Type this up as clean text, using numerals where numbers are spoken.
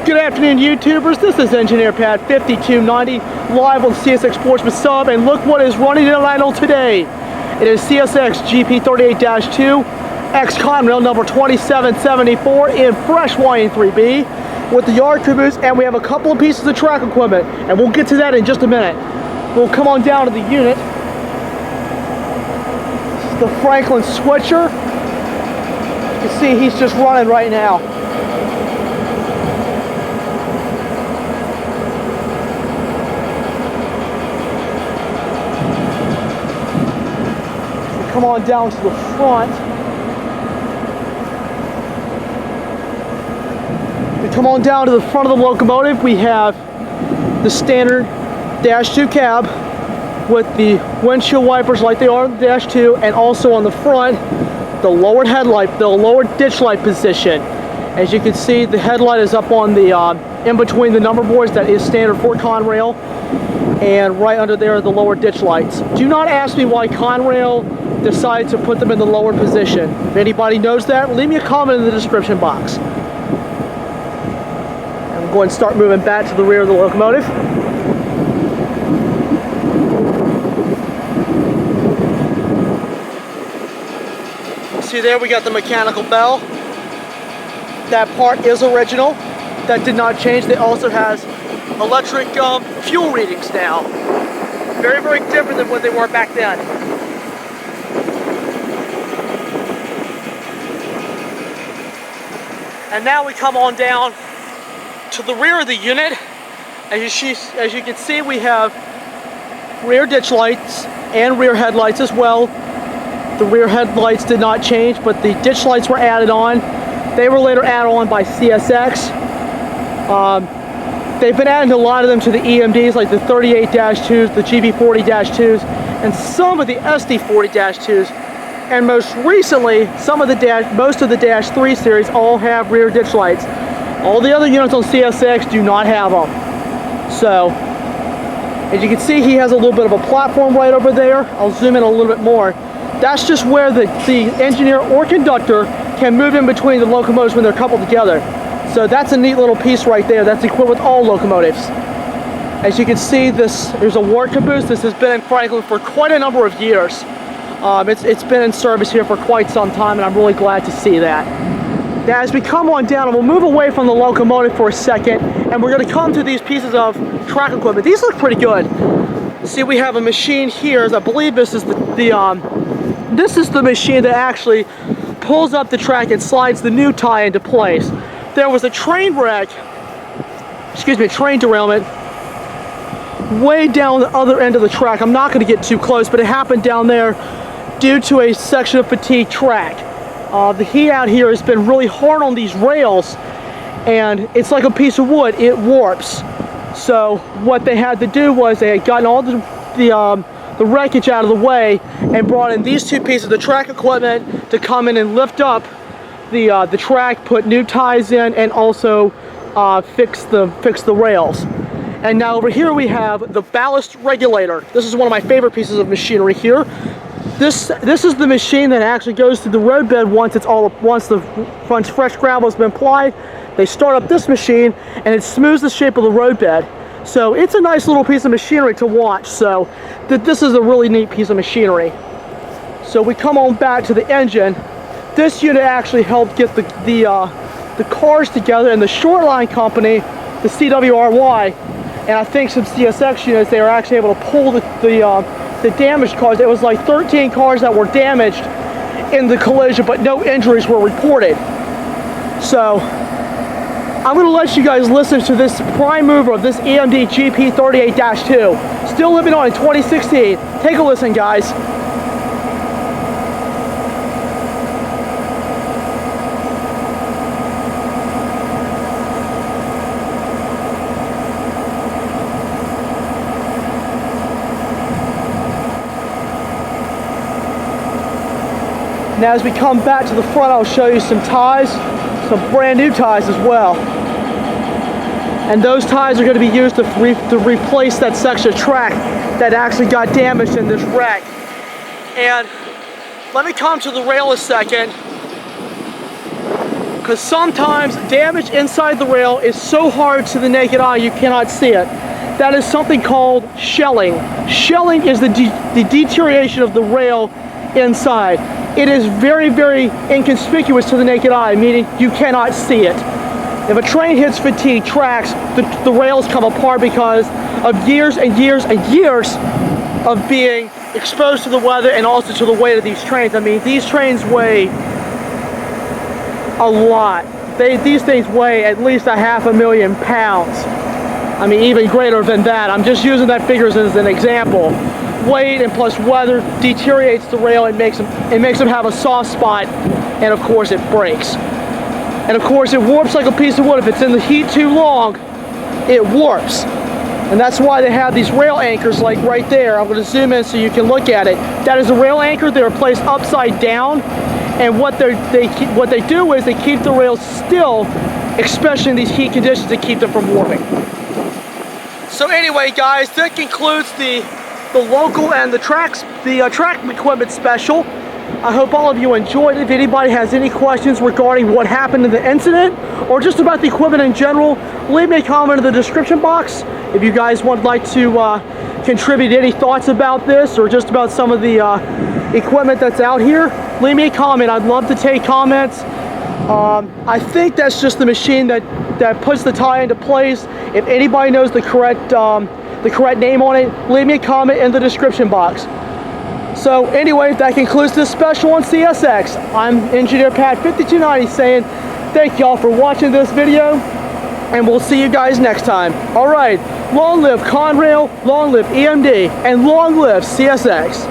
Good afternoon, YouTubers. This is Engineer Pat 5290 live on CSX Sportsman Sub, and look what is running in idle today. It is CSX GP38-2 X Conrail number 2774 in fresh YN3B with the yard caboose, and we have a couple of pieces of track equipment, and we'll get to that in just a minute. We'll come on down to the unit. This is the Franklin switcher. You can see he's just running right now. Come on down to the front. We come on down to the front of the locomotive. We have the standard Dash 2 cab with the windshield wipers like they are on the Dash 2, and also on the front, the lowered headlight, the lowered ditch light position. As you can see, the headlight is up on the in between the number boards. That is standard for Conrail, and right under there are the lower ditch lights. Do not ask me why Conrail decided to put them in the lower position. If anybody knows that, leave me a comment in the description box. And we'll go ahead and start moving back to the rear of the locomotive. See there, we got the mechanical bell. That part is original. That did not change. It also has electric fuel readings now. Very, very different than what they were back then. And now we come on down to the rear of the unit. As you can see, we have rear ditch lights and rear headlights as well. The rear headlights did not change, but the ditch lights were added on. They were later added on by CSX. They've been adding a lot of them to the EMDs, like the 38-2s, the GP40-2s, and some of the SD40-2s. And most recently, most of the Dash 3 series all have rear ditch lights. All the other units on CSX do not have them. So, as you can see, he has a little bit of a platform right over there. I'll zoom in a little bit more. That's just where the engineer or conductor can move in between the locomotives when they're coupled together. So that's a neat little piece right there. That's equipped with all locomotives. As you can see, there's a ward caboose. This has been in Franklin for quite a number of years. It's been in service here for quite some time, and I'm really glad to see that. Now, as we come on down, and we'll move away from the locomotive for a second, and we're going to come to these pieces of track equipment. These look pretty good. See, we have a machine here. I believe this is this is the machine that actually pulls up the track and slides the new tie into place. There was a train wreck, train derailment way down the other end of the track. I'm not going to get too close, but it happened down there due to a section of fatigue track. The heat out here has been really hard on these rails, and it's like a piece of wood. It warps. So what they had to do was they had gotten all the wreckage out of the way and brought in these two pieces of track equipment to come in and lift up the track, put new ties in, and also fix the rails. And now over here we have the ballast regulator. This is one of my favorite pieces of machinery here. This is the machine that actually goes through the roadbed once fresh gravel has been applied. They start up this machine and it smooths the shape of the roadbed. So it's a nice little piece of machinery to watch. So this is a really neat piece of machinery. So we come on back to the engine. This unit actually helped get the cars together, and the Shoreline company, the CWRY, and I think some CSX units, they were actually able to pull the damaged cars. It was like 13 cars that were damaged in the collision, but no injuries were reported. So I'm going to let you guys listen to this prime mover of this EMD GP38-2. Still living on in 2016. Take a listen, guys. Now as we come back to the front, I'll show you some ties, some brand new ties as well. And those ties are going to be used to replace that section of track that actually got damaged in this wreck. And let me come to the rail a second. because sometimes damage inside the rail is so hard to the naked eye you cannot see it. That is something called shelling. Shelling is the deterioration of the rail inside. It is very, very inconspicuous to the naked eye, meaning you cannot see it. If a train hits fatigue tracks, the rails come apart because of years and years and years of being exposed to the weather and also to the weight of these trains. I mean, these trains weigh a lot. These things weigh at least 500,000 pounds. I mean, even greater than that. I'm just using that figure as an example. Weight and plus weather deteriorates the rail and makes them have a soft spot, and of course it breaks. And of course it warps like a piece of wood. If it's in the heat too long, it warps. And that's why they have these rail anchors like right there. I'm going to zoom in so you can look at it. That is a rail anchor. They're placed upside down, and what they do is they keep the rails still, especially in these heat conditions, to keep them from warping. So anyway, guys, that concludes the local and the track equipment special. I hope all of you enjoyed it. If anybody has any questions regarding what happened in the incident or just about the equipment in general, leave me a comment in the description box. If you guys would like to contribute any thoughts about this or just about some of the equipment that's out here, leave me a comment. I'd love to take comments. I think that's just the machine that puts the tie into place. If anybody knows the correct name on it, leave me a comment in the description box. So anyway, that concludes this special on CSX. I'm Engineer Pat 5290 saying thank y'all for watching this video, and we'll see you guys next time. All right, long live Conrail, long live EMD, and long live CSX.